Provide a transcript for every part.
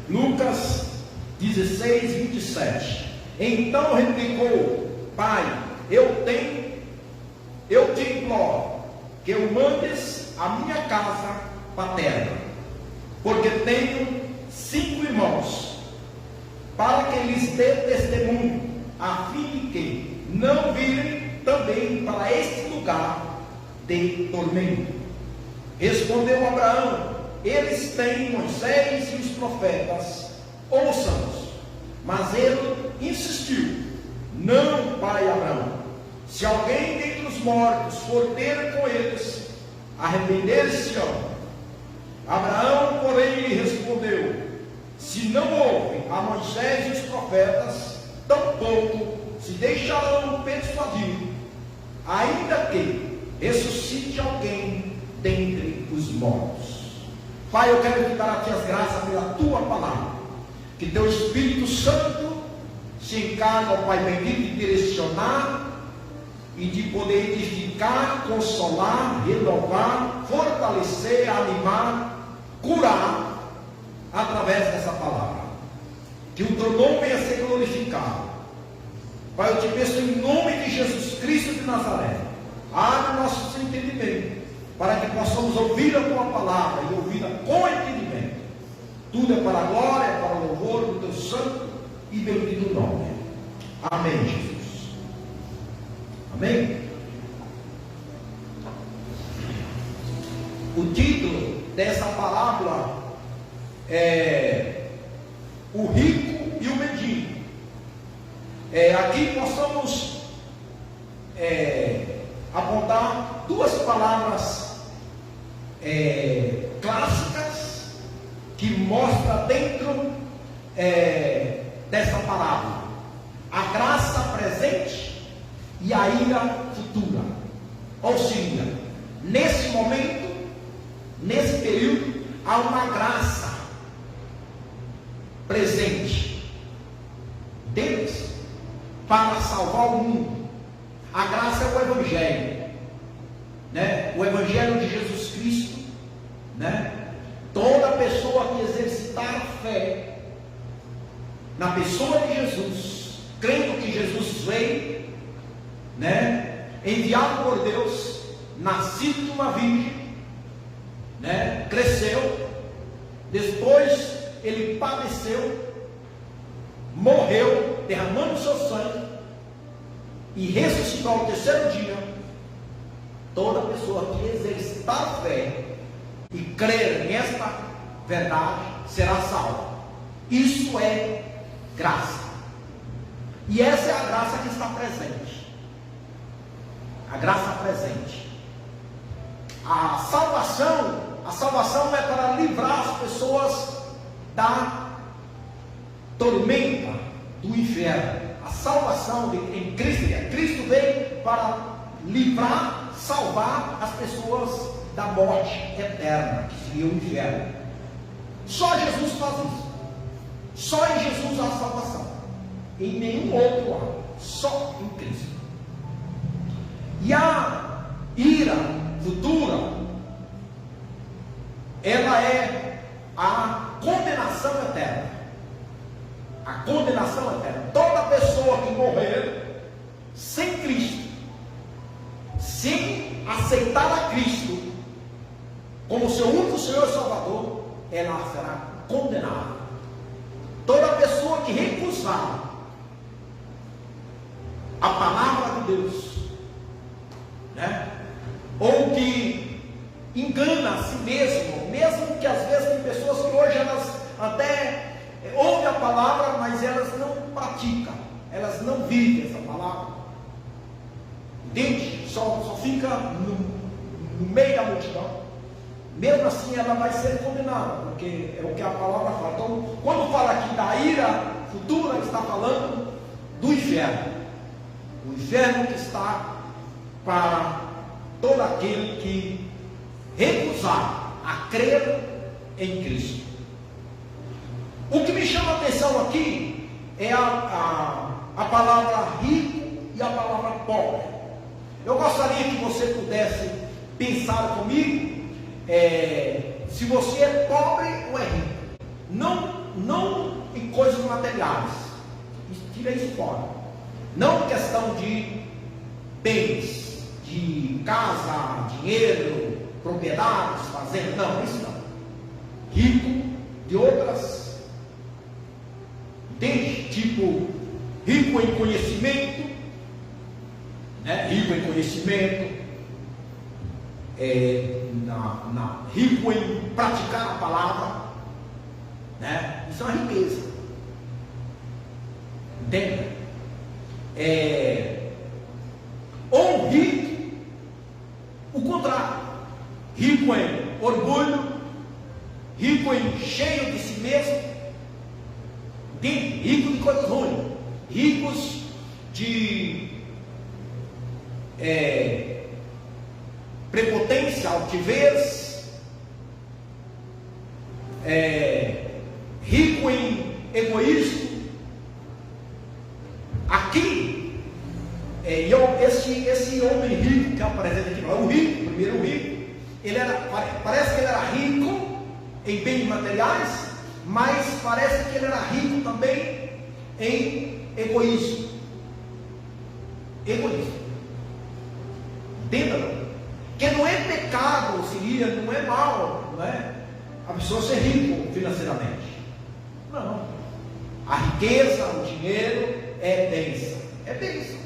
Lucas 16, 27. Então replicou: Pai, eu te imploro que o mandes à minha casa paterna, porque tenho 5 irmãos, para que lhes dê testemunho, a fim de que não virem também para este lugar de tormento. Respondeu Abraão: eles têm Moisés e os profetas, ouçamos. Mas ele insistiu: não, pai Abraão, se alguém dentre os mortos for ter com eles, arrepender-se-ão. Abraão, porém, lhe respondeu: se não houve a Moisés e os profetas, tampouco se deixarão persuadir, ainda que ressuscite alguém dentre os mortos. Pai, eu quero te dar a ti as graças pela tua palavra, que teu Espírito Santo se encarga, ó Pai bendito, de direcionar e de poder edificar, consolar, renovar, fortalecer, animar, curar, através dessa palavra. Que o teu nome venha a ser glorificado. Pai, eu te peço em nome de Jesus Cristo de Nazaré, abre nossos entendimentos, para que possamos ouvir a tua palavra e ouvi-la com entendimento. Tudo é para a glória, para o louvor do teu santo e bendito nome. Amém, Jesus. Amém? O título dessa parábola é o rico e o mendigo. Aqui possamos apontar duas palavras clássicas que mostra dentro dessa parábola: a graça presente e a ira futura. Ou seja, nesse momento, nesse período, há uma graça presente deles para salvar o mundo. A graça é o Evangelho, né? O Evangelho de Jesus Cristo, né? Toda pessoa que exercitar fé na pessoa de Jesus, crendo que Jesus veio, né? Enviado por Deus, nascido de uma virgem, né? Cresceu, depois ele padeceu, morreu, derramando seu sangue e ressuscitou ao terceiro dia. Toda pessoa que exercitar fé e crer nesta verdade será salva. Isso é graça, e essa é a graça que está presente, a graça presente. A salvação é para livrar as pessoas da tormenta do inferno. A salvação em Cristo, Cristo veio para livrar, salvar as pessoas da morte eterna, que seria o inferno. Só Jesus faz isso. Só em Jesus há salvação, em nenhum outro há, só em Cristo. E a ira futura, ela é a condenação eterna. A condenação eterna. Toda pessoa que morrer sem Cristo, sem aceitar a Cristo como seu único Senhor e Salvador, ela será condenada. Toda pessoa que recusar a palavra de Deus, né? Ou que engana a si mesmo, mesmo que às vezes tem pessoas que hoje elas até ouvem a palavra, mas elas não praticam, elas não vivem essa palavra, entende? Só fica no meio da multidão. Mesmo assim ela vai ser condenada, porque é o que a palavra fala. Então, quando fala aqui da ira futura, está falando do inferno. O inferno que está para todo aquele que recusar a crer em Cristo. O que me chama a atenção aqui é a palavra rico e a palavra pobre. Eu gostaria que você pudesse pensar comigo, se você é pobre ou é rico. não em coisas materiais, tira isso fora, não questão de bens, de casa, dinheiro, propriedades, fazendas, não, isso não. Rico de outras, entende? Tipo, rico em conhecimento, né? Rico em conhecimento, rico em praticar a palavra, né? Isso é uma riqueza, entende? Ou rico, o contrário, rico em orgulho, rico em cheio de si mesmo, entende? Rico de coisas ruins, ricos de prepotência, altivez, rico em egoísmo. Aqui, esse homem rico que aparece aqui, o rico, primeiro o rico, parece que ele era rico em bens materiais, mas parece que ele era rico também em egoísmo. Entenda? Que não é pecado, não é mal, não é? A pessoa ser rico financeiramente. Não. A riqueza, o dinheiro é bênção. É bênção.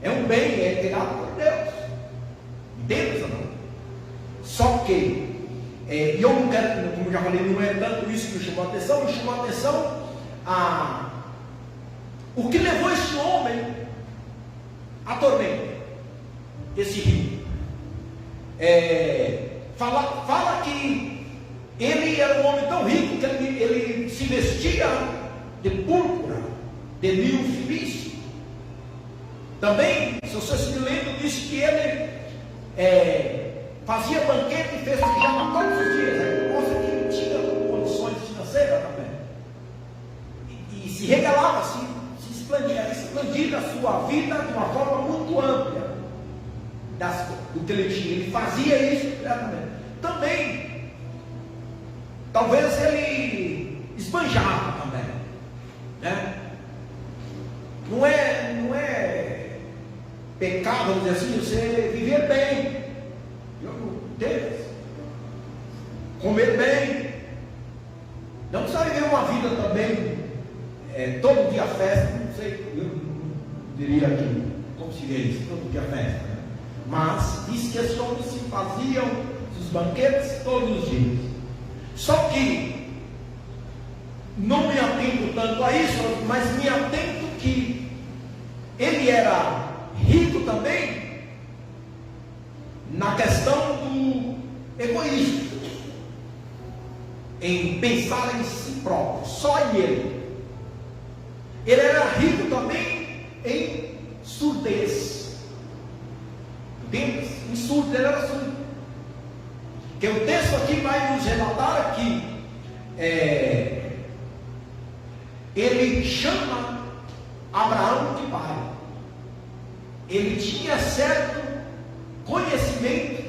É um bem, é tirado por Deus. Entende ou não? Só que, eu não quero, como já falei, não é tanto isso que me chamou a atenção o que levou esse homem à tormenta, esse rico. Fala que ele era um homem tão rico que ele se vestia de púrpura, de linho finíssimo. Também, se você se lembra, disse que ele fazia banquete e festejava todos os dias. Mostra que ele tinha condições financeiras também. E se regalava assim, se expandia a sua vida de uma forma muito ampla do que ele tinha. Ele fazia isso também. Talvez ele esbanjava também, né? Não é pecado, vamos dizer assim, você viver bem, comer bem, não precisa viver uma vida também todo dia festa, não sei, eu diria aqui, como se vê isso, todo dia festa, né? Mas diz que esses homens se faziam os banquetes todos os dias. Só que não me atento tanto a isso, mas me atento que ele era rico também na questão do egoísmo, em pensar em si próprio, só em ele. Ele era rico também em surdez. Entende? Em surdo, ele era surdo. Que o texto aqui vai nos relatar que ele chama Abraão de pai. Ele tinha certo conhecimento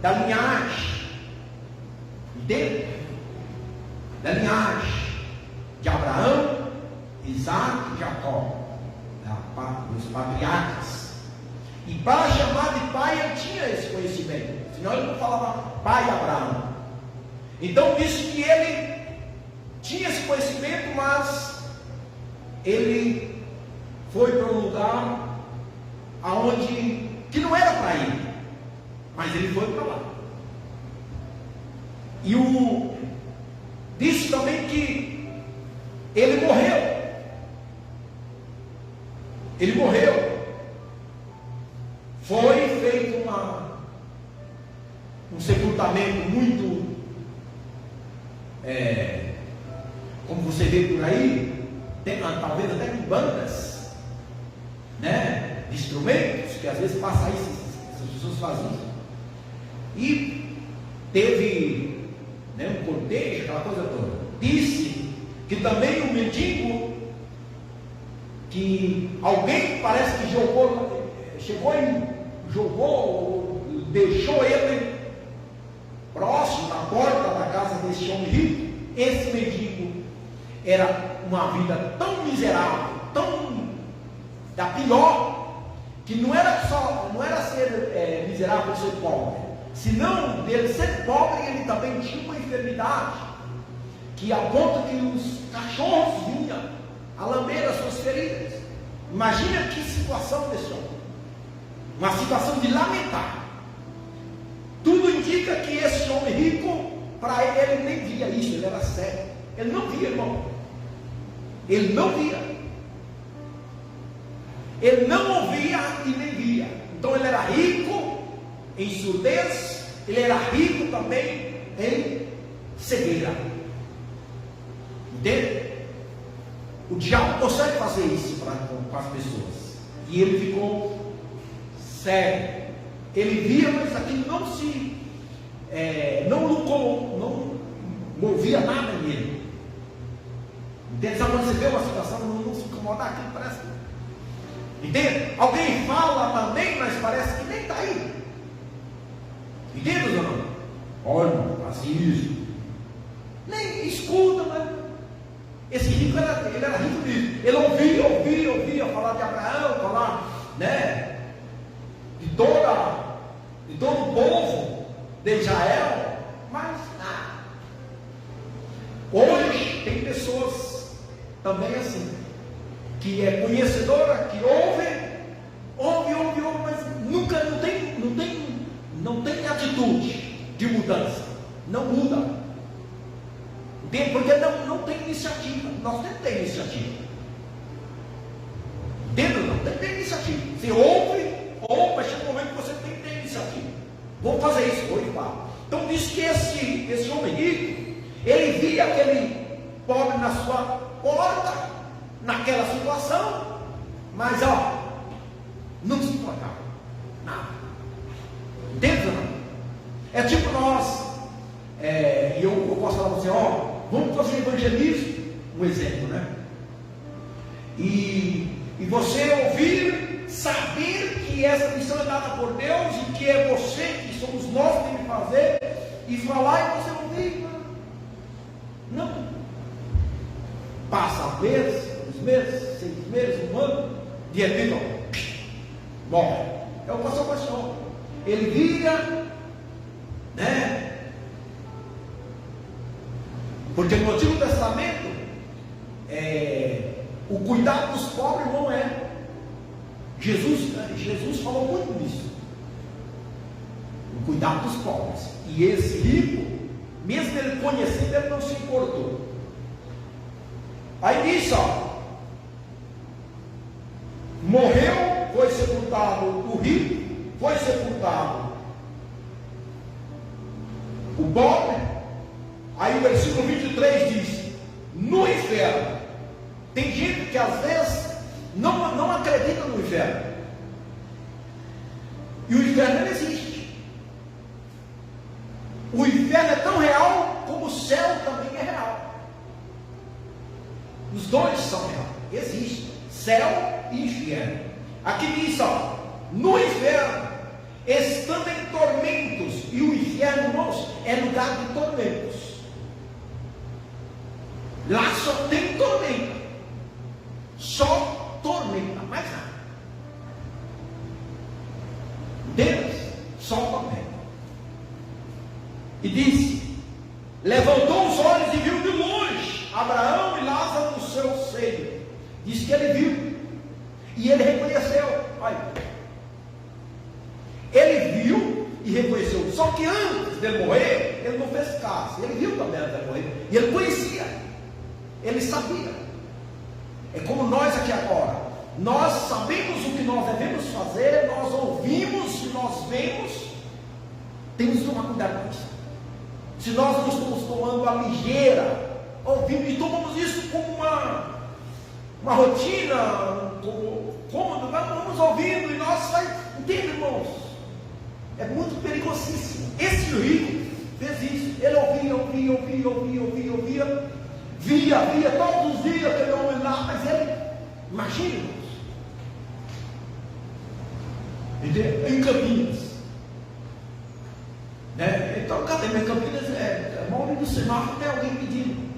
da linhagem dele, da linhagem de Abraão, Isaac e Jacó, dos patriarcas. E para chamar de pai, ele tinha esse conhecimento, senão ele não falava pai Abraão. Então disse que ele tinha esse conhecimento, mas ele foi para um lugar aonde que não era para ir, mas ele foi para lá. E disse também que ele morreu. Ele morreu. Foi feito um sepultamento muito, como você vê por aí, talvez até com bandas, né, de instrumentos, que às vezes passa isso, essas pessoas fazem isso. E teve, né, um cortejo, aquela coisa toda. Disse que também um mendigo, que alguém parece que deixou ele próximo da porta da casa desse homem rico, esse mendigo era uma vida tão miserável, tão da pior, que não era ser miserável ser pobre, senão dele ser pobre, ele também tinha uma enfermidade, que a ponto que os cachorros vinham a lamber as suas feridas. Imagina que situação desse homem, uma situação de lamentar. Tudo indica que esse homem rico, para ele nem via isso, ele era cego, ele não via, irmão, ele não via, ele não ouvia e nem via. Então ele era rico em surdez, ele era rico também em cegueira. Entende? O diabo consegue fazer isso com as pessoas. E ele ficou cego. Ele via, mas aquilo não movia nada nele. Entende? Sabe quando você vê uma situação, não se incomodar, aquilo parece. Entende? Alguém fala também, mas parece que nem está aí. Entende ou não? Olha, irmão, faz isso. Nem escuta, mas. Esse rico ele era rico mesmo. Ele ouvia falar de Abraão, falar, né, de todo o povo de Israel, mas nada. Hoje tem pessoas também assim, que é conhecedora, que ouve, mas nunca não tem atitude de mudança, não muda. Porque não tem iniciativa. Nós temos que ter iniciativa. Entendeu? Não tem que ter iniciativa. Você ouve, mas chega um momento que você tem que ter iniciativa. Vou fazer isso, vou ir lá. Então diz que esse homem rico, ele via aquele pobre na sua porta, naquela situação, mas não se importava. Nada. Entendeu? É tipo nós, e eu posso falar para você, vamos fazer evangelismo, um exemplo, né? E você ouvir, saber que essa missão é dada por Deus e que é você, que somos nós que temos que fazer, e falar e você ouvir. Não. Passa meses, 6 meses, 1 ano, de repente, morre. É o pastor Pastor. Ele vira, né? Porque no Antigo Testamento, o cuidado dos pobres não é. Jesus falou muito nisso. O cuidado dos pobres. E esse rico, mesmo ele conhecendo, ele não se importou. Aí diz, morreu, foi sepultado o rico, foi sepultado o pobre. Aí o versículo 23 diz: no inferno. Tem gente que às vezes não acredita no inferno. E o inferno não existe. O inferno é tão real como o céu também é real. Os dois são reais. Existe céu e inferno. Aqui diz, no inferno, estando em tormentos. E o inferno, irmãos, é lugar de tormentos. Lá só tem tormenta. Só tormenta, mais nada. Deus, só tormenta. E disse: levantou os olhos e viu de longe Abraão e Lázaro no seu seio. Diz que ele viu. E ele reconheceu. Olha, ele viu e reconheceu. Só que antes dele morrer, ele não fez caso. Ele viu também antes de morrer. E ele conhecia. Ele sabia. É como nós aqui agora. Nós sabemos o que nós devemos fazer, nós ouvimos e nós vemos. Temos que tomar cuidado com isso. Se nós não estamos tomando a ligeira, ouvimos e tomamos isso como uma rotina, como cômodo, vamos ouvindo e nós saímos. Entende, irmãos? É muito perigosíssimo. Esse rico fez isso. Ele ouvia. Via todos os dias aquele homem lá, mas ele, imagina, em Campinas, né? Então, cadê? Em Campinas é mole do semáforo, tem alguém pedindo.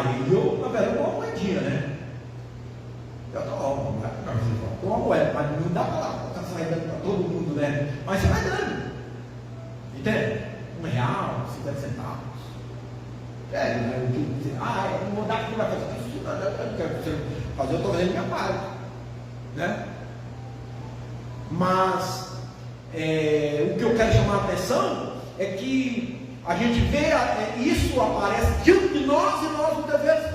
Aí eu, na verdade, dou uma moedinha, né? Eu dou uma moeda, mas não dá para sair dando para todo mundo, né? Mas você vai dando. Entende? R$1, 50 centavos. Eu não vou dar porque vai fazer isso. Eu não quero fazer, eu estou fazendo minha parte. Né? Mas o que eu quero chamar a atenção é que a gente vê isso aparece diante de nós e nós muitas vezes,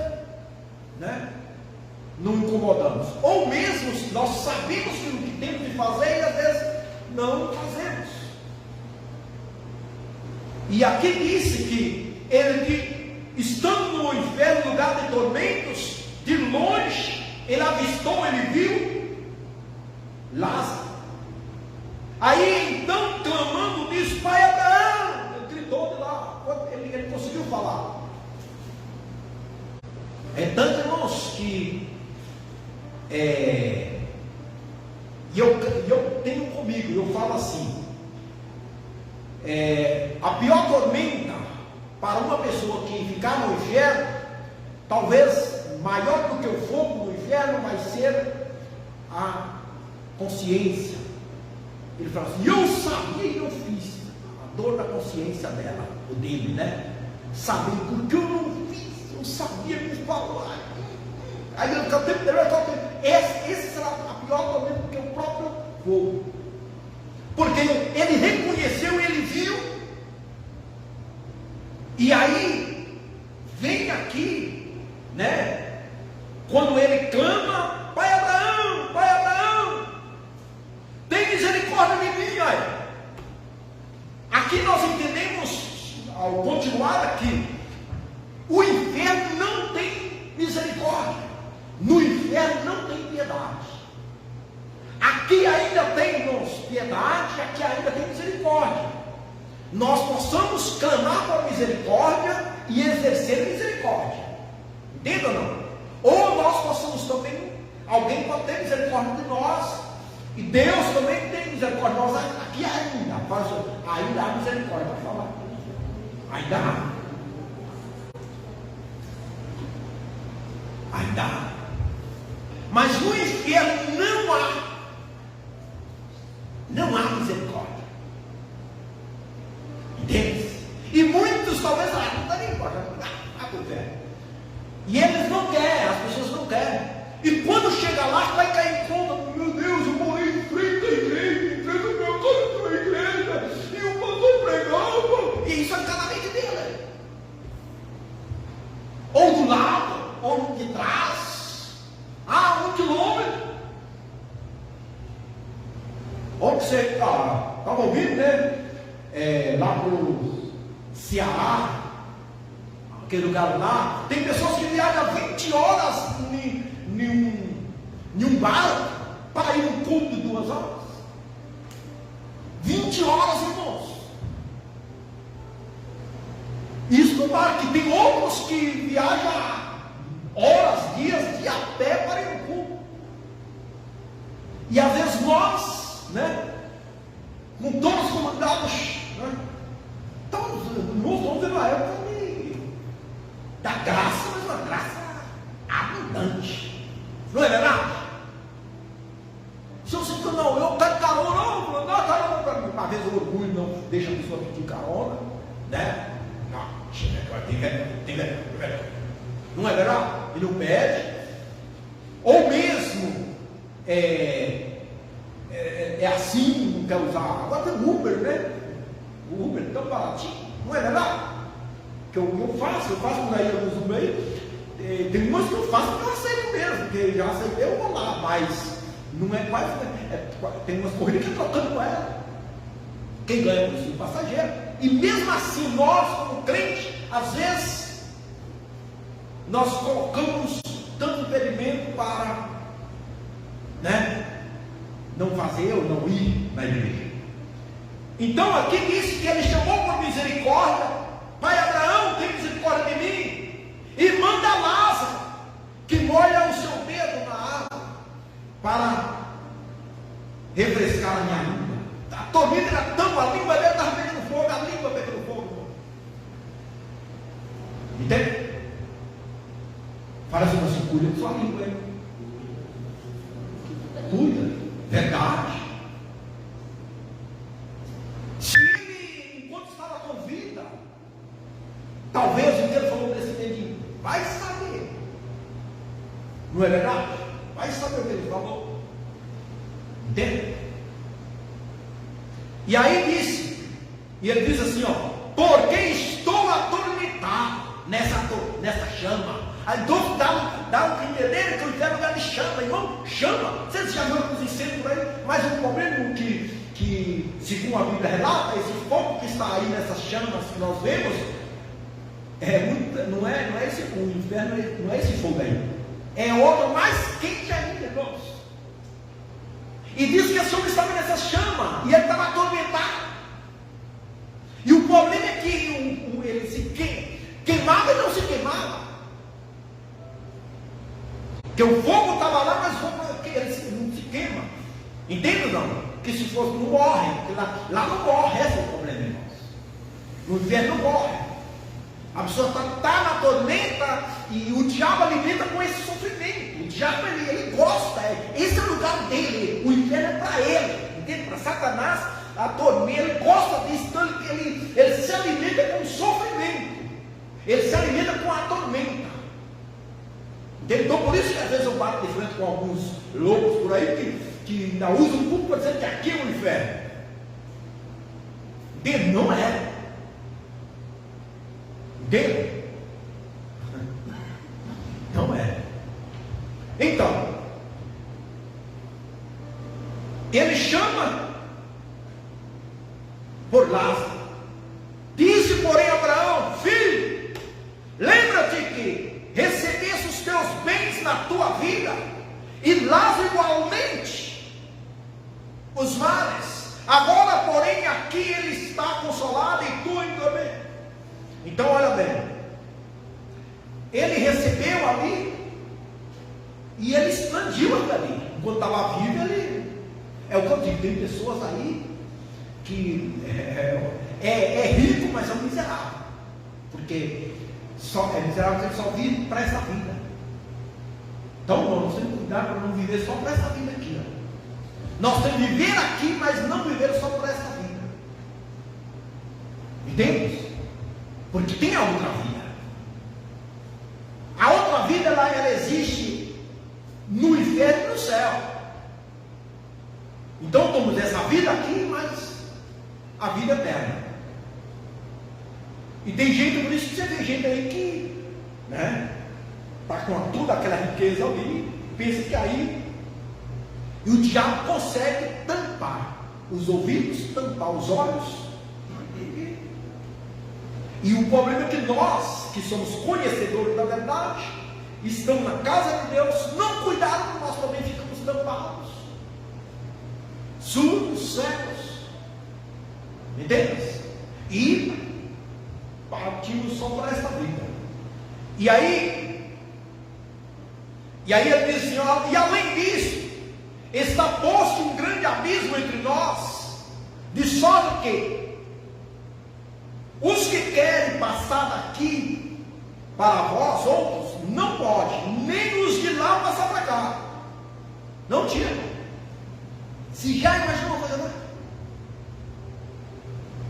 né, não incomodamos, ou mesmo nós sabemos o que temos de fazer e às vezes não fazemos. E aqui disse que ele, estando no inferno, lugar de tormentos, de longe ele avistou, ele viu Lázaro. Aí então, clamando, diz: Pai Abraão, ele gritou de lá, ele conseguiu falar. É tanto, irmãos, que eu tenho comigo, eu falo assim, a pior tormenta para uma pessoa que ficar no inferno, talvez maior do que o fogo no inferno, vai ser a consciência. Ele fala assim: eu sabia e eu fiz. A dor da consciência dela, o dele, né? Saber porque eu não fiz, eu sabia que me falou. Aí ele fica o tempo inteiro, esse será a pior tormenta do que o próprio fogo. Porque ele reconheceu, ele viu. E aí vem aqui, né? Quando ele clama: Pai Abraão, tem misericórdia de mim. Aí, aqui nós entendemos, ao continuar aqui, o inferno não tem misericórdia, no inferno não tem piedade. Aqui ainda temos piedade, aqui ainda tem misericórdia. Nós possamos clamar por misericórdia e exercer misericórdia, entenda ou não? Ou nós possamos também, alguém pode ter misericórdia de nós, e Deus também tem misericórdia de nós. Aqui ainda há misericórdia para falar, ainda há, mas no inferno não há misericórdia, entende? E muitos talvez não dá nem importa, e eles não querem, as pessoas não querem, e quando chega lá vai cair em conta: meu Deus, eu morei em frente à igreja, em frente ao meu canto da igreja, e o pastor pregava, e isso é cada mente dele, ou do lado, ou de trás, 1 quilômetro. Onde você estava ouvindo, né? Lá pro Ceará, aquele lugar lá, tem pessoas que viajam 20 horas em um barco para ir no culto de 2 horas. 20 horas, irmãos. Isso no barco. E tem outros que viajam horas, dias de a pé para ir no culto. E às vezes nós, né, com todos os comandados, né, estamos vivendo a época da graça, mas uma graça abundante, não é verdade? Se eu sinto, não, eu quero carona, não dá carona para mim. Às vezes o orgulho não deixa a pessoa pedir carona, né? Não, tem vergonha, não é verdade? Ele não pede, ou mesmo é assim, não quer usar. Agora tem o Uber, né? O Uber é tão baratinho, não é verdade? Que eu faço por aí alguns Uber aí. Tem umas que eu faço porque eu aceito mesmo, porque já aceitei, eu vou lá, mas não é quase. Tem umas corridas que eu trocando com ela. Quem ganha é o passageiro. E mesmo assim, nós, como crente, às vezes, nós colocamos tanto impedimento para, né, não fazer ou não ir na igreja. Então aqui diz que ele chamou por misericórdia: Pai Abraão, tem misericórdia de mim, e manda Lázaro que molha o seu dedo na água para refrescar a minha língua. A tormenta era tão, a língua dele estava pegando fogo, a língua pegando fogo. Entende? Fala assim, cuida de sua língua, hein? Cuida, verdade. Se ele, enquanto estava com vida, talvez ele falou para esse menino, vai saber. Não é verdade? Vai saber o que ele falou. Entende? E aí disse, e ele diz assim, ó, porque estou atormentado nessa chama. Então dá um entender que o inferno lugar de chama, irmão, chama. Vocês já viram os incêndios por aí? Mas o problema que segundo a Bíblia relata, esse fogo que está aí nessas chamas que nós vemos, não é esse, o inferno não é esse fogo aí, é outro mais quente ainda, irmãos. E diz que esse homem estava nessa chama e ele estava atormentado. E o problema é que ele se queimava e não se queimava. Porque o fogo estava lá, mas o fogo não se queima. Entende ou não? Que se fosse, não morre. Porque lá não morre, esse é o problema, irmãos. No inferno não morre. A pessoa está na tormenta e o diabo alimenta com esse sofrimento. O diabo ele gosta, esse é o lugar dele. O inferno é para ele. Entende? Para Satanás, a tormenta, ele gosta disso. Então ele se alimenta com o sofrimento. Ele se alimenta com a tormenta. Então por isso que às vezes eu bato de frente com alguns loucos por aí que ainda usam tudo para dizer que aqui é o inferno. Entende? Não é. Entende? Não é. Então, ele chama por Lázaro. Disse, porém, Abraão, filho, lembra-te que recebeste os teus bens na tua vida, e Lázaro igualmente os males. Agora, porém, aqui ele está consolado e tu também. Então, olha bem, ele recebeu ali e ele expandiu ali. Enquanto estava vivo, ele é o que eu digo. Tem pessoas aí que é rico, mas é um miserável, porque é miserável porque ele só vive para essa vida. Então nós temos que cuidar para não viver só para essa vida aqui, ó. Nós temos que viver aqui, mas não viver só para essa vida. Entende? Porque tem a outra vida. A outra vida ela existe no inferno e no céu. Então temos essa vida aqui, mas a vida eterna. E tem gente, por isso que você vê gente aí que está com toda aquela riqueza ali, pensa que aí, e o diabo consegue tampar os ouvidos, tampar os olhos. E o problema é que nós, que somos conhecedores da verdade, estamos na casa de Deus, não cuidado, nós também ficamos tampados, surdos, cegos. Entende? E partimos só para esta vida. E aí ele diz assim, ó, e além disso, está posto um grande abismo entre nós, de sorte que os que querem passar daqui para vós outros, não pode, nem os de lá passar para cá. Não tinha. Se já imaginou uma coisa,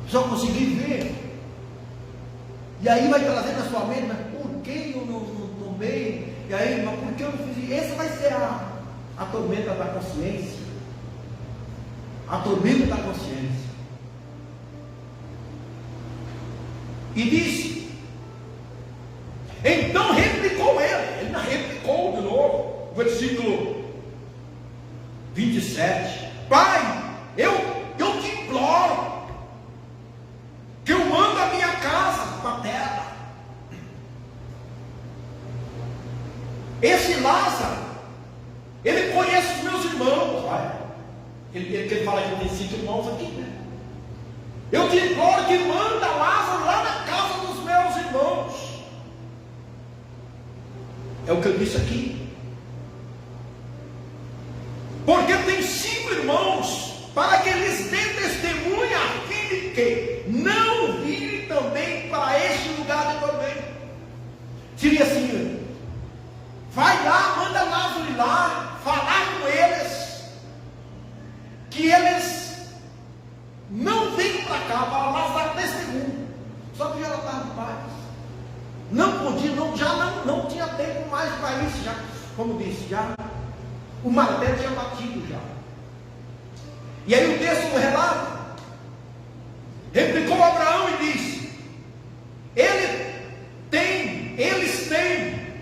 só conseguir ver. E aí vai trazer na sua mente, mas por que eu não tomei? E aí, mas por que eu não fiz isso? Essa vai ser a tormenta da consciência. A tormenta da consciência. E disse, então replicou ele replicou de novo, versículo 27, Pai, eu te imploro, que eu mando a minha casa para a terra. Esse Lázaro, ele conhece os meus irmãos, vai. Ele fala que tem 5 irmãos aqui, né? Eu te imploro que manda Lázaro lá na casa dos meus irmãos. É o que eu disse aqui. Porque tem 5 irmãos, para que eles dêem testemunha, a fim de que não virem também para este lugar de tormento. Seria assim, rapaz. Não podia, não tinha tempo mais para isso, já, como disse, já o martelo tinha batido já. E aí o texto relata, replicou Abraão e disse: eles têm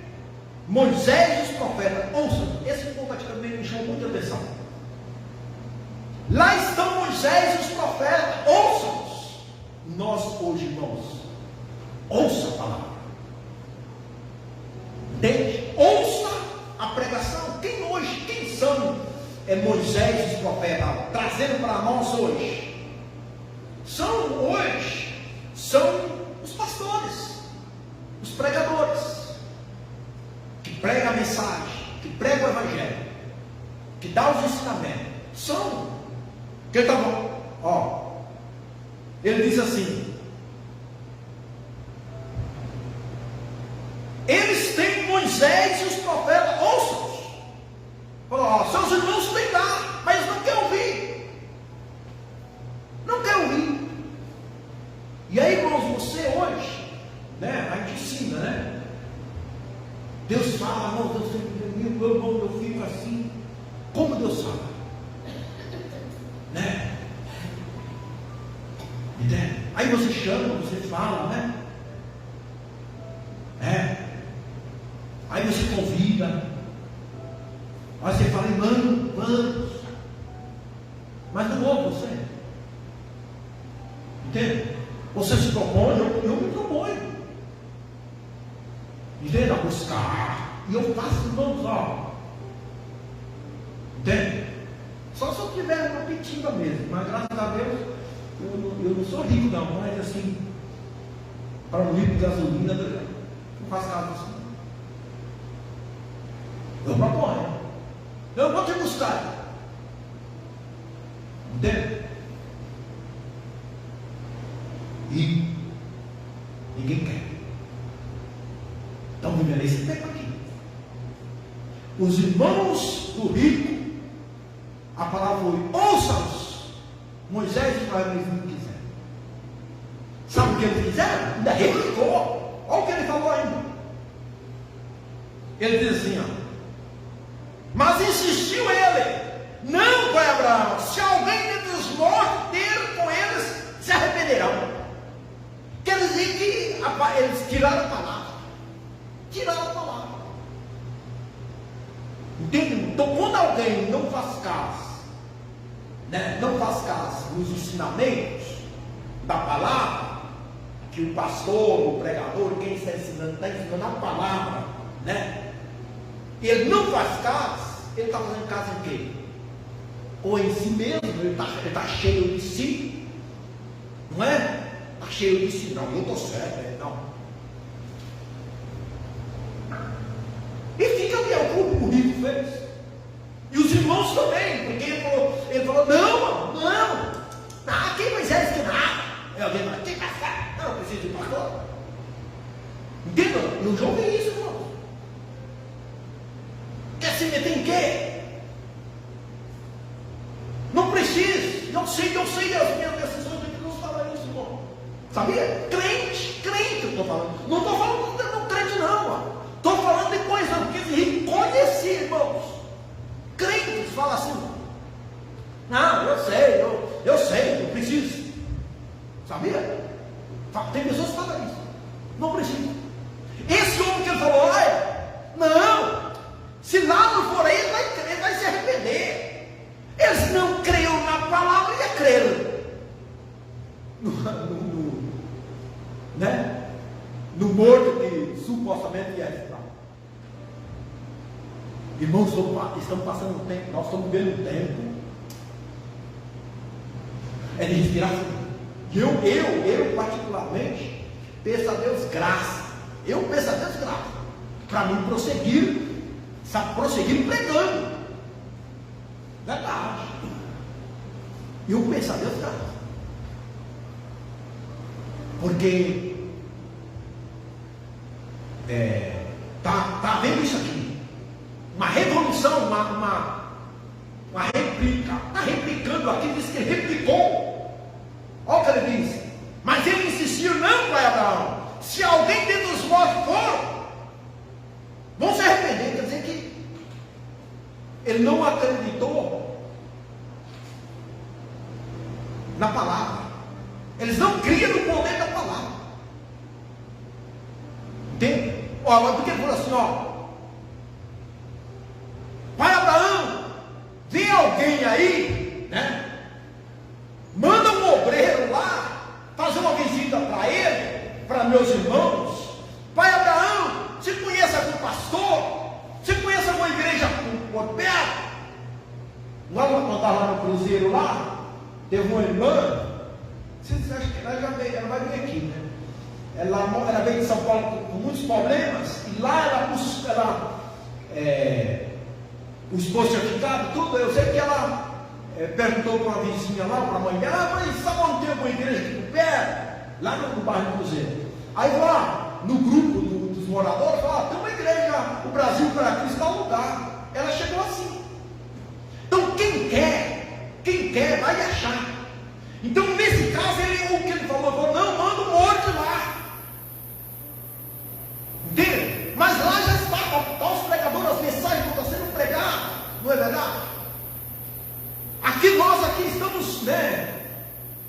Moisés e os profetas. Ouça, esse ponto aqui também me chamou muita atenção. Lá estão Moisés e os profetas, ouçam-os. Nós hoje, irmãos, ouça a palavra. Entende? Ouça a pregação. Quem são Moisés e os profetas? Trazendo para nós hoje. São os pastores, os pregadores, que pregam a mensagem, que pregam o evangelho, que dão os ensinamentos. São. Que está bom? Ó, ele diz assim: eles têm Moisés e os profetas, ouçam-os. Ó, seus irmãos têm lá, mas não quer ouvir. Não quer ouvir. E aí, irmãos, você hoje, né? A gente ensina, né? Deus fala, não, Deus sempre eu fico assim. Como Deus fala? Né? Entende? Aí você chama, você fala, né? Aí você convida. Aí você fala, irmão, vamos. Mas não ouve você. Entende? Você se propõe, eu me proponho. Entende? A buscar. E eu faço, irmãos, ó. Entende? Só se eu tiver uma pitinga mesmo. Mas graças a Deus, eu não sou rico não. Mas assim, para um litro de gasolina, não faço nada assim. Eu proponho. Eu vou te buscar. Entende? E ninguém quer. Então vivendo esse tempo aqui. Os irmãos do rico, a palavra foi: ouça-os. Moisés e Israel eles não quiseram. Sabe o que eles fizeram? Ainda replicou. Olha o que ele falou ainda. Ele diz assim, ó: mas insistiu ele: não, pai Abraão, se alguém dentre os mortos ter com eles, se arrependerão. Quer dizer que eles tiraram a palavra. Tiraram a palavra. Entende? Então, quando alguém não faz caso, né, não faz caso nos ensinamentos da palavra, que o pastor, o pregador, quem está ensinando a palavra, né? Ele não faz caso, ele está fazendo caso em quê? Ou em si mesmo, ele está cheio de si, não é? Está cheio de si, não, eu estou certo, não. E fica ali, o que o rico fez. E os irmãos também, porque ele falou, não, quem Moisés que nada. Alguém vai, tem pastor? Não, preciso de pastor. Entendeu? Eu já ouvi isso, irmão. Quer se meter em quê? Não precisa. Eu sei as minhas decisões de Deus falam isso, irmão. Sabia? Crente eu estou falando. Não estou falando de crente não. Estou falando de coisa que reconhecer, irmãos. Crentes falam assim: não, eu sei, eu preciso. Sabia? Tem pessoas que falam isso. Não precisa. Esse homem que ele falou, não, se lá não for aí, ele vai se arrepender. Eles não creram na palavra e creram no morto que supostamente ia estar. Irmãos, estamos passando um tempo, nós estamos vivendo um tempo de respiração. Eu particularmente peço a Deus graça. Eu peço a Deus graça para mim prosseguir pregando. Verdade. Eu peço a Deus graça. Porque tá vendo isso aqui? Uma revolução, uma réplica. Está replicando aqui, diz que replicou. Olha o que ele diz: mas ele insistiu, não, pai Abraão, ele não acreditou na palavra. Eles não criam no poder da palavra. Entende? Olha, porque ele falou assim, ó, pai Abraão, vem alguém aí, né? Manda um obreiro lá, fazer uma visita para ele, para meus irmãos. Pai Abraão, você conhece algum pastor? Você conhece alguma igreja por perto? Lá quando estava lá no cruzeiro lá, teve uma irmã, vocês acham que ela já veio, ela vai vir aqui, né? Ela veio de São Paulo com muitos problemas, e lá o esposo tinha ficado, tudo. Eu sei que ela perguntou para uma vizinha lá, para a mãe dela, mas sabe onde tem alguma igreja aqui por perto? Lá no bairro do Cruzeiro. Aí lá, no grupo dos moradores, falou, tem uma igreja, o Brasil para Cristo está no lugar. Ela chegou assim. Então quem quer, vai achar. Então nesse caso, o que ele falou, não, manda um monte lá. Entende? Mas lá já está os pregadores, as mensagens estão sendo pregadas, não é verdade? Nós aqui estamos, né,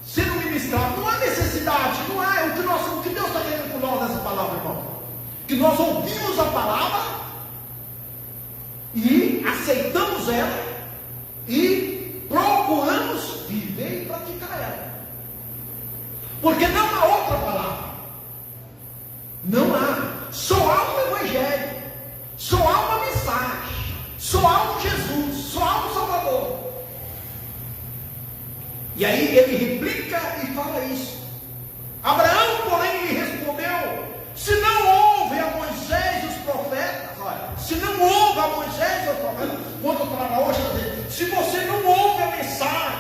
sendo ministrados, não há necessidade, não é o que Deus está querendo com nós nessa palavra, irmão, que nós ouvimos a palavra e aceitamos ela e procuramos viver e praticar ela, porque não há outra palavra, não há, só há um evangelho, só há uma mensagem, só há um Jesus, só há um Salvador. E aí ele replica e fala isso. Abraão, porém, lhe respondeu: se não houve a Moisés e os profetas, olha, se não houve a Moisés e os profetas, quando eu falava hoje, se você não ouve a mensagem,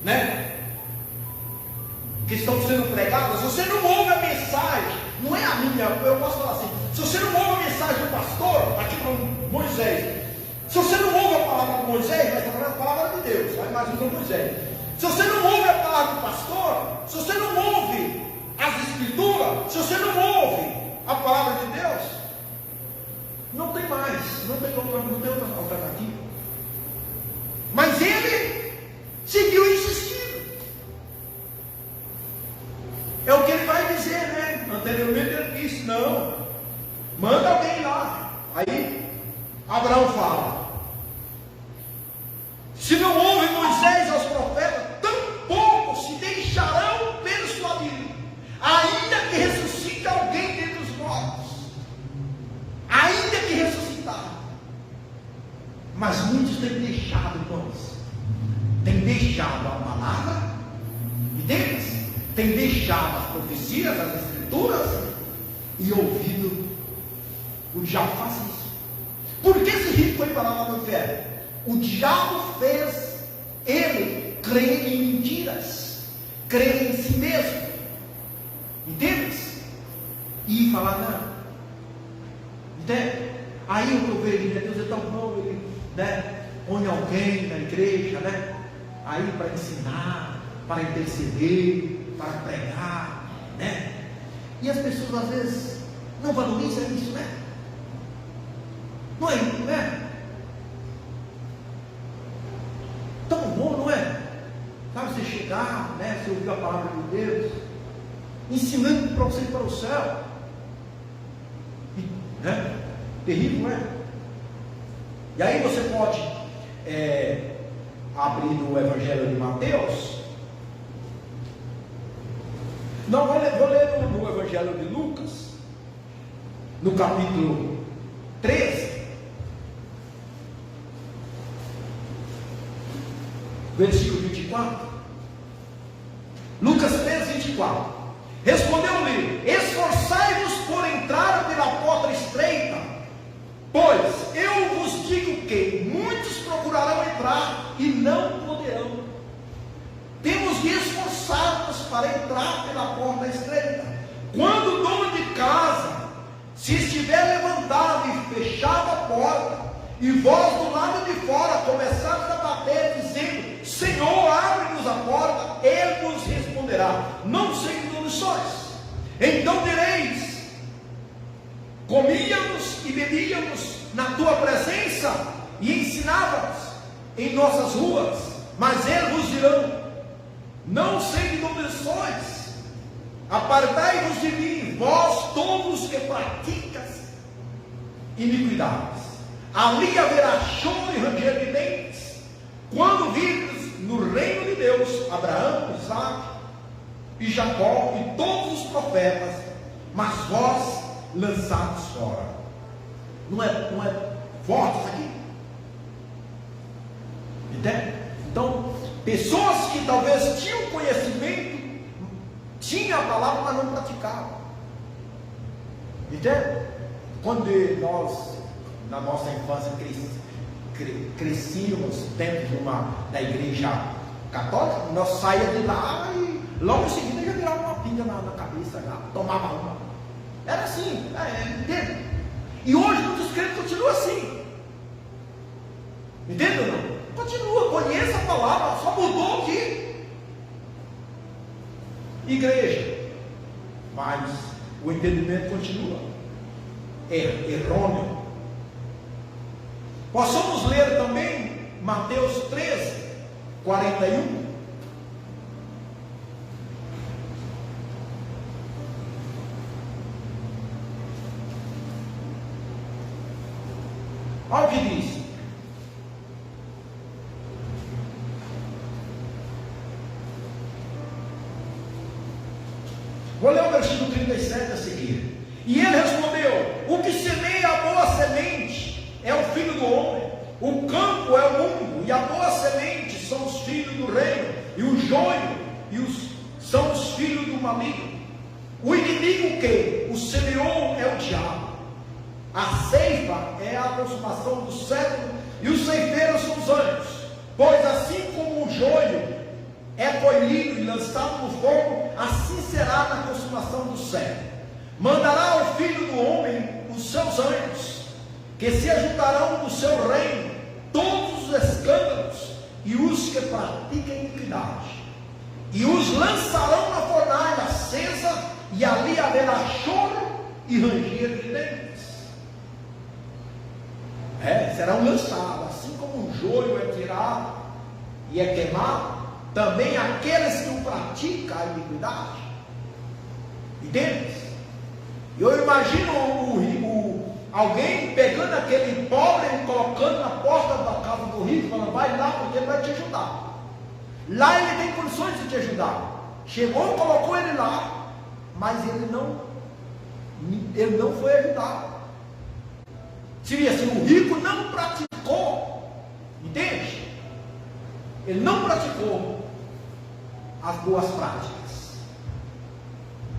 né, que estão sendo pregadas, se você não ouve a mensagem, não é a minha, eu posso falar assim, se você não ouve a mensagem do pastor, aqui para Moisés, se você não ouve a palavra de Moisés, vai estar falando a palavra de Deus, vai mais do que Moisés. Se você não ouve a palavra do pastor, se você não ouve as escrituras, se você não ouve a palavra de Deus, não tem mais, não tem outra alternativa. Mas ele seguiu insistindo. É o que ele vai dizer, né? Anteriormente ele disse, não, manda alguém lá. Aí Abraão fala: se não houve Moisés aos profetas, tampouco se deixarão persuadir, ainda que ressuscite alguém dentre os mortos, ainda que ressuscitar. Mas muitos têm deixado, irmãos, têm deixado a palavra de Deus, têm deixado as profecias, as escrituras, e ouvido o diabo faz isso. Por que esse rico foi parar lá no inferno? O diabo fez ele crer em mentiras, crer em si mesmo, entende? E falar, não, entende? Aí o que eu vejo, né? Deus é tão bom, ele, né, põe alguém na igreja, né, aí para ensinar, para interceder, para pregar, né? E as pessoas às vezes não valorizam isso, né? Não é, não é? Tão bom, não é? Sabe, você chegar, né? Você ouvir a palavra de Deus, ensinando para você ir para o céu, né? Terrível, não é? E aí você pode abrir no Evangelho de Mateus. Não, vou ler no Evangelho de Lucas, no capítulo 13. Versículo 24. Lucas 13, 24. Respondeu-lhe: esforçai-vos por entrar pela porta estreita, pois eu vos digo que muitos procurarão entrar e não poderão. Temos de esforçar-nos para entrar pela porta estreita. Quando o dono de casa se estiver levantado e fechado a porta, e vós do lado de fora começares a bater, dizendo: Senhor, abre-nos a porta, ele nos responderá: não sei de onde sois. Então direis: comíamos e bebíamos na tua presença e ensinava-nos em nossas ruas, mas eles vos dirão: não sede dominações, apartai-vos de mim, vós todos que praticas iniquidades. Ali haverá choro e ranger de dentes, quando vires no reino de Deus Abraão, Isaque e Jacó e todos os profetas, mas vós lançados fora. Não é forte isso aqui? Entende? Então, pessoas que talvez tinham conhecimento, tinham a palavra, mas não praticavam. Entende? Quando nós, na nossa infância, crescíamos dentro da igreja católica, nós saíamos de lá e logo em seguida já virava uma pinga na cabeça, já tomava uma. Era assim, entende? E hoje muitos crentes continuam assim. Entende ou não? Continua, conheça a palavra, só mudou aqui. Igreja, mas o entendimento continua errôneo. Possamos ler também Mateus 13, 41. Olha o que diz. Vou ler o versículo 37 a seguir. E ele respondeu: o que semeia a boa semente é o filho do homem. O campo é o mundo, e a boa semente são os filhos do reino, e o joio são os filhos do maligno. O inimigo que o semeou é o diabo. A ceifa é a consumação do século, e os ceifeiros são os anjos. Pois assim como o joio é colhido e lançado no fogo, assim será na consumação do século. Mandará ao Filho do Homem os seus anjos, que se ajuntarão no seu reino todos os escândalos e os que praticam iniquidade, e os lançarão na fornalha acesa, e ali haverá choro e ranger de dentes. Serão lançados, assim como um joio é tirado e é queimado, também aqueles que o praticam a iniquidade. Entende? Eu imagino alguém pegando aquele pobre e colocando na porta da casa do rico, falando: vai lá porque ele vai te ajudar. Lá ele tem condições de te ajudar. Chegou, colocou ele lá, mas ele não foi ajudado. Seria assim: o rico não praticou, entende? Ele não praticou as boas práticas.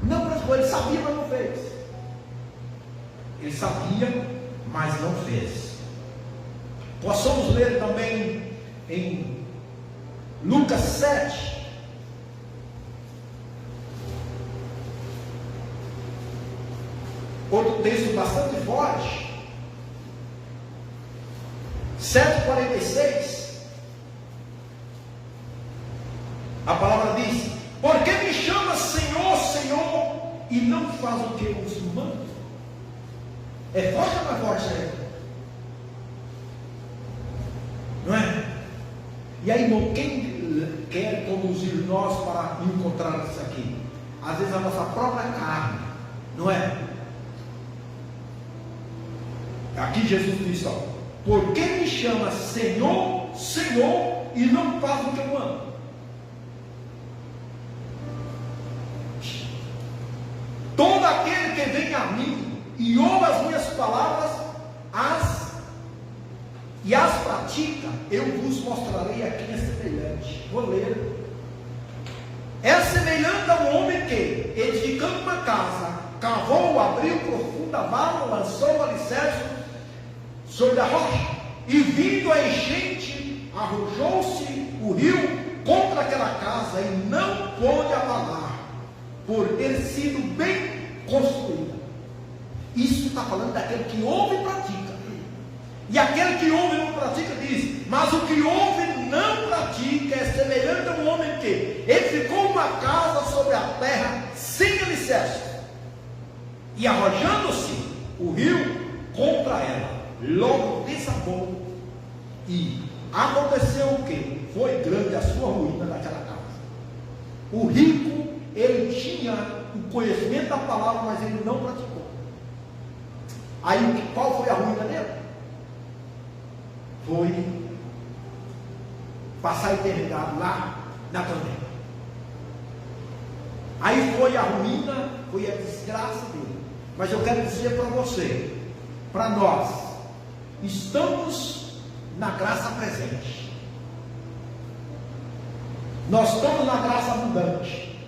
Não praticou, ele sabia, mas não fez. Ele sabia, mas não fez. Possamos ler também em Lucas 7. Outro texto bastante forte. 7,46. A palavra diz: por que me chamas Senhor, Senhor, e não faz o que eu vos mando? É forte ou não é forte aí? Não é? E aí, irmão, quem quer conduzir nós para encontrar isso aqui? Às vezes a nossa própria carne, não é? Aqui Jesus diz: ó, por que me chama Senhor, Senhor, e não faz o que eu mando? Todo aquele que vem a mim e ouve as minhas palavras e as pratica, eu vos mostrarei a quem é semelhante. Vou ler. É semelhante a um homem que, edificando uma casa, cavou, abriu profunda vala, lançou o alicerce sobre a rocha, e vindo a enchente, arrojou-se o rio contra aquela casa, e não pôde abalar, por ter sido bem construída. Isso está falando daquele que ouve e pratica. E aquele que ouve e não pratica diz: mas o que ouve e não pratica é semelhante a um homem que edificou uma casa sobre a terra sem alicerce, e arrojando-se o rio contra ela, logo desabou. E aconteceu o quê? Foi grande a sua ruína naquela casa. O rico, ele tinha o conhecimento da palavra, mas ele não praticou. Aí qual foi a ruína dele? Foi passar a eternidade lá na cadeia. Aí foi a ruína, foi a desgraça dele. Mas eu quero dizer para você, para nós, estamos na graça presente. Nós estamos na graça abundante.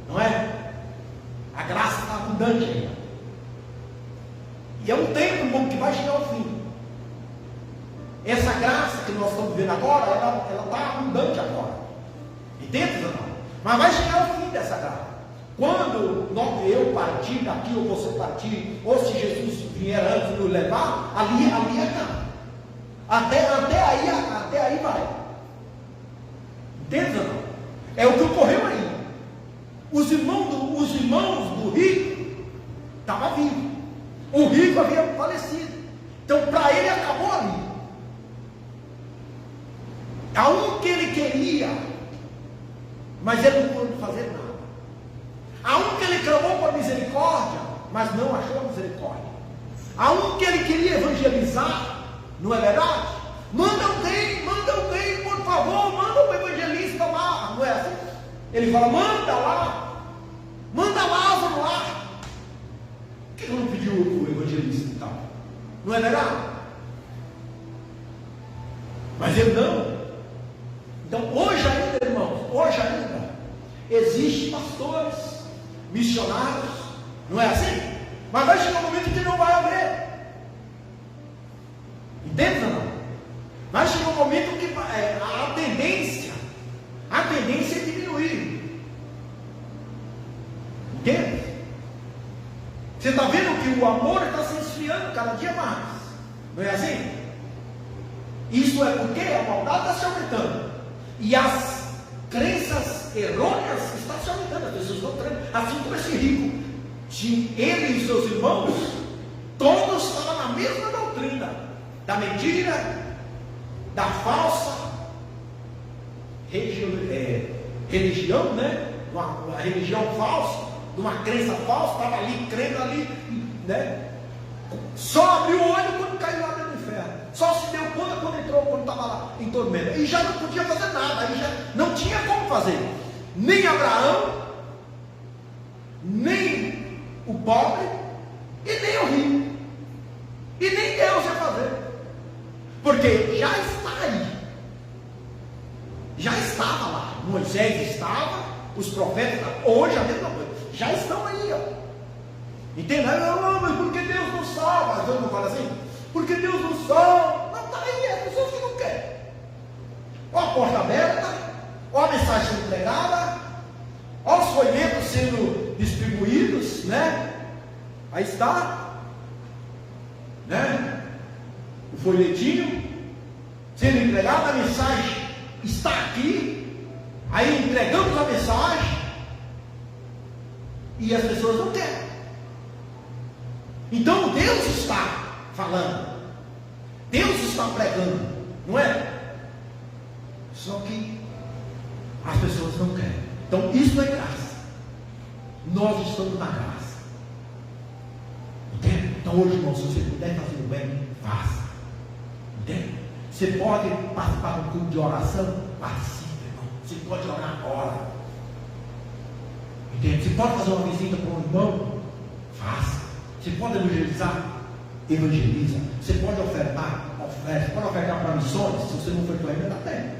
Não é? A graça está abundante ainda. E é um tempo que vai chegar ao fim. Essa graça que nós estamos vendo agora, ela está abundante agora. Entende ou não? Mas vai chegar ao fim dessa graça. Quando eu partir daqui, ou você partir, ou se Jesus vier antes de nos levar, ali acaba. Até aí vai. Entende ou não? É o que ocorreu aí. Os irmãos do rico estavam vivos. O rico havia falecido. Então, para ele, acabou ali. A um que ele queria, mas ele não pôde fazer nada. A um que ele clamou por misericórdia, mas não achou misericórdia. A um que ele queria evangelizar, não é verdade? Manda alguém, por favor, manda um evangelista lá, não é assim? Ele fala, manda Lázaro lá. Por que ele não pediu o evangelista então? Não é verdade? Mas ele não. Então hoje ainda, irmãos, existem pastores, missionários, não é assim? Mas vai chegar um momento que não vai haver. Entende ou não? Vai chegar um momento que a tendência é diminuir. Entende? Você está vendo que o amor está se esfriando cada dia mais. Não é assim? Isso é porque a maldade está se aumentando. E as crenças errôneas estão se aumentando. As pessoas estão crendo. Assim como esse rico. Ele e seus irmãos, todos estavam na mesma doutrina. Da mentira, da falsa religião, né? Uma religião falsa, de uma crença falsa, estava ali, crendo ali, né? Só abriu o olho quando caiu lá dentro do inferno. Só se deu conta quando entrou, quando estava lá em tormento. E já não podia fazer nada, aí já não tinha como fazer. Nem Abraão, nem o pobre, e nem o rico. E nem Deus ia fazer. Porque já está aí. Já estava lá. Moisés estava, os profetas, hoje a mesma coisa. Já estão aí, ó. Entende? Não, mas por que Deus não salva? Deus não fala assim? Porque Deus não salva. Não, está aí, é pessoas que não querem. Ó a porta aberta, ó a mensagem sendo pregada, ó os folhetos sendo distribuídos, né? Aí está, né? O folhetinho sendo entregado, a mensagem está aqui. Aí entregamos a mensagem e as pessoas não querem. Então Deus está falando, Deus está pregando, não é? Só que as pessoas não querem. Então isso é graça. Nós estamos na graça. Entende? Então hoje, irmão, se você puder fazer o bem, faça. Entende? Você pode participar do culto de oração? Participe, irmão. Você pode orar agora. Entende? Você pode fazer uma visita para um irmão? Faça. Você pode evangelizar? Evangeliza. Você pode ofertar? Oferta. Você pode ofertar para missões? Se você não ofertou ainda, dá tempo.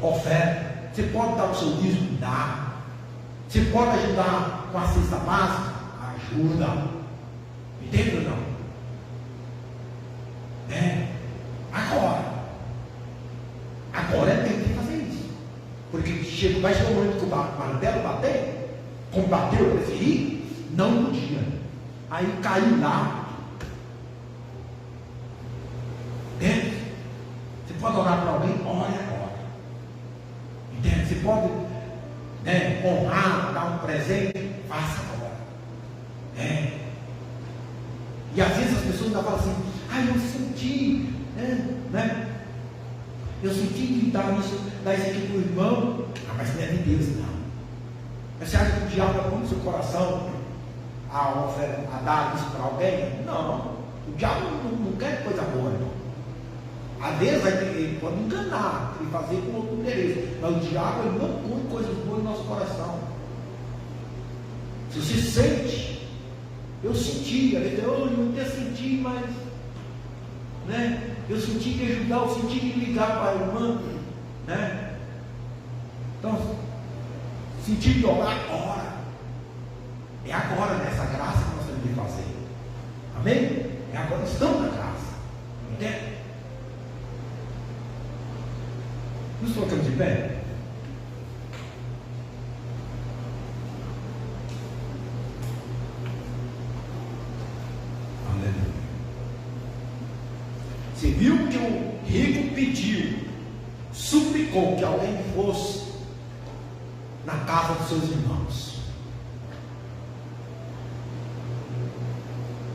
Oferta. Você pode dar o seu dízimo? Dá. Você pode ajudar com a cesta básica? Ajuda. Entende ou não? Agora é tempo de fazer isso. Porque vai chegar um momento que o martelo bater, como bateu para esse rio, não podia. Aí caiu lá. Entende? Você pode orar para alguém? Ore agora. Entende? Você pode honrar, dar um presente? Faça agora. ainda fala assim, eu senti, né? Eu senti de dar isso aqui para o irmão, mas não é de Deus, não. Você acha que o diabo põe no seu coração a dar isso para alguém? Não, o diabo não quer coisa boa, não. Às vezes ele pode enganar e fazer com outro interesse, mas o diabo ele não põe coisas boas no nosso coração. Se você sente, eu senti, eu não tinha sentido, mas, né? Eu senti de ajudar, eu senti de ligar para a irmã, né? Então, senti de orar agora. É agora nessa graça que nós temos de fazer. Amém? É agora, estamos na graça. Entende? Nos colocamos de pé? Aleluia. Você viu que o rico pediu, suplicou que alguém fosse na casa dos seus irmãos.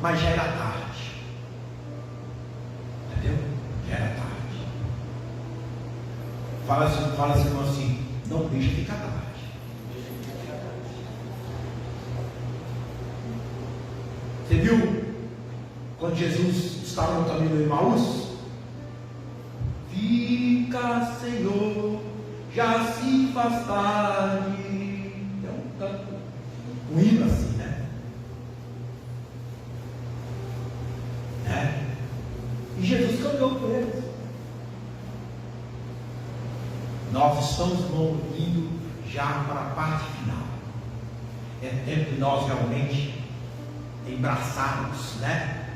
Mas já era tarde. Entendeu? Já era tarde. Fala assim, não deixa ficar tarde. Você viu quando Jesus estava no caminho do Emaús? Fica, Senhor, já se faz tarde. É um canto, um hino assim, né? E Jesus caminhou com eles. Nós estamos indo já para a parte final. É tempo de nós realmente embraçarmos, né?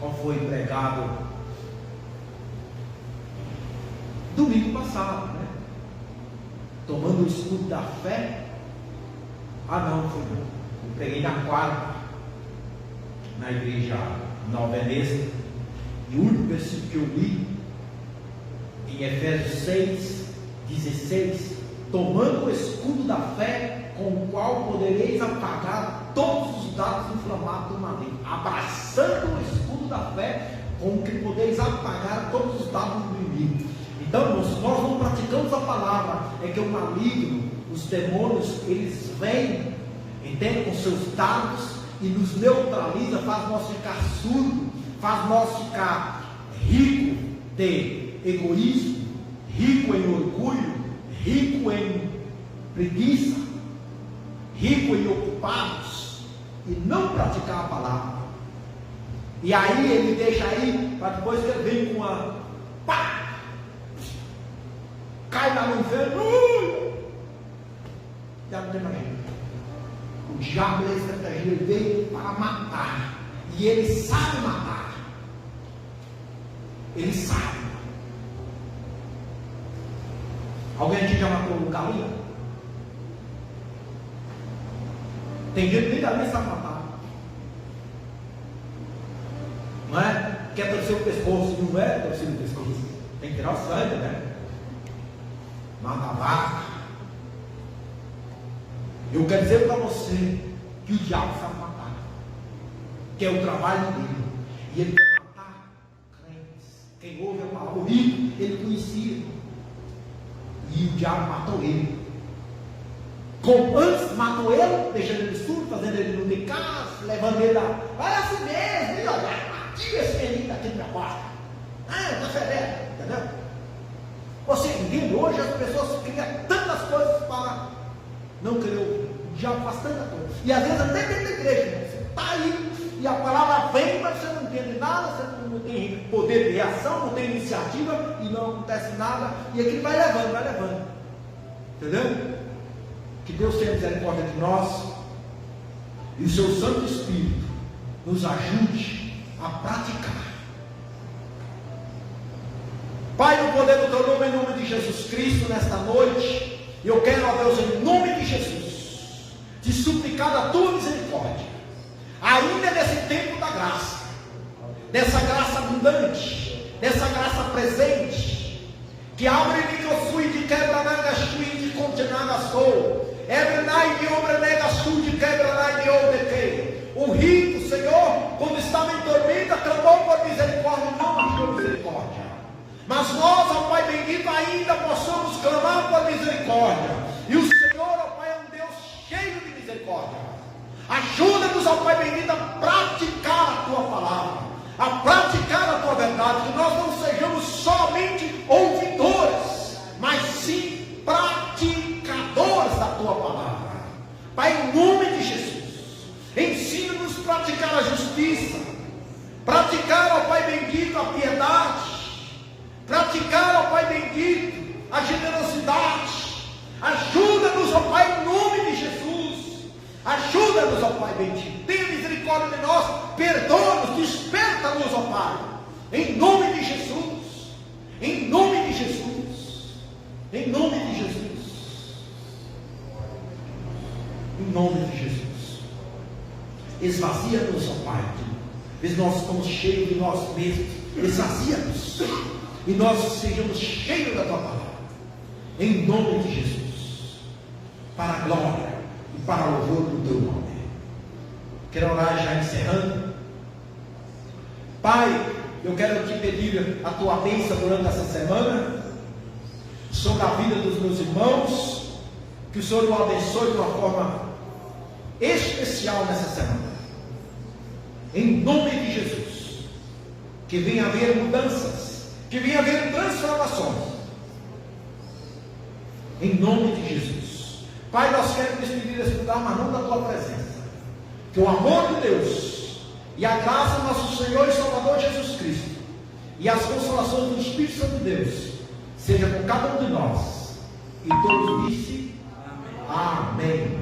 Como foi pregado domingo passado, né? Tomando o escudo da fé. Não, foi eu preguei na quarta, na igreja Nova Veneza, e o único versículo que eu li em Efésios 6:16, tomando o escudo da fé, com o qual podereis apagar todos os dados inflamados do maligno. Abraçando o escudo da fé, com que podeis apagar todos os dados do inimigo. Então, nós não praticamos a palavra, é que o maligno, os demônios, eles vêm, entende, com seus dados e nos neutraliza, faz nós ficar surdo, faz nós ficar rico de egoísmo, rico em orgulho, rico em preguiça, rico em ocupados, e não praticar a palavra. E aí ele deixa aí, para depois que ele vem com a pá, cai lá no inferno, já não tem mais jeito. O diabo é estratégia, ele veio para matar, e ele sabe matar, ele sabe. Alguém aqui já matou um galinha? Tem gente que nem galinha sabe matar, não é? Quer torcer o pescoço, não é torcer o pescoço, tem que tirar o sangue, né? Mata a vaca. Eu quero dizer para você que o diabo sabe matar, que é o trabalho dele, e ele quer matar crentes. Quem ouve a palavra, o rico, ele conhecia, e o diabo matou ele. Antes matou ele, deixando ele surdo, fazendo ele não ter casa, levando ele lá, vai assim mesmo, e olha, tira esse menino daqui da minha porta. Tá fedendo, entendeu? Você entende? Hoje as pessoas criam tantas coisas para não querer ouvir. O diabo faz tanta coisa. E às vezes até dentro da igreja, né? Você está aí e a palavra vem, mas você não entende nada, você não tem poder de reação, não tem iniciativa e não acontece nada. E aquilo vai levando. Entendeu? Que Deus tenha misericórdia de nós e o seu Santo Espírito nos ajude a praticar. Pai, no poder do teu nome, em nome de Jesus Cristo, nesta noite, eu quero, ó Deus, em nome de Jesus, te suplicar a tua misericórdia, ainda nesse tempo da graça, dessa graça abundante, dessa graça presente, que abre e sui de quebra na sui de continuar na sou, ebrenai de obra nega sui de quebra na de obra. O rico, Senhor, quando estava em tormenta, clamou por mas nós, ó Pai bendito, ainda possamos clamar por misericórdia. E o Senhor, ó Pai, é um Deus cheio de misericórdia. Ajuda-nos, ó Pai bendito, a praticar a Tua palavra, a praticar a Tua verdade, que nós não sejamos somente ouvidores, mas sim praticadores da Tua palavra. Pai, em nome de Jesus, ensina-nos a praticar a justiça, praticar, ó Pai bendito, a piedade, praticar, ó Pai bendito, a generosidade. Ajuda-nos, ó Pai, em nome de Jesus. Ajuda-nos, ó Pai bendito. Tenha misericórdia de nós. Perdoa-nos, desperta-nos, ó Pai. Em nome de Jesus. Em nome de Jesus. Em nome de Jesus. Em nome de Jesus. Esvazia-nos, ó Pai. Nós estamos cheios de nós mesmos. Esvazia-nos. E nós sejamos cheios da Tua palavra. Em nome de Jesus. Para a glória e para o louvor do Teu nome. Quero orar já encerrando. Pai, eu quero te pedir a Tua bênção durante essa semana sobre a vida dos meus irmãos. Que o Senhor o abençoe de uma forma especial nessa semana. Em nome de Jesus. Que venha haver mudanças, que venha haver transformações. Em nome de Jesus. Pai, nós queremos despedir desse lugar, mas não da Tua presença. Que o amor de Deus e a graça do nosso Senhor e Salvador Jesus Cristo e as consolações do Espírito Santo de Deus seja com cada um de nós. E todos disse amém.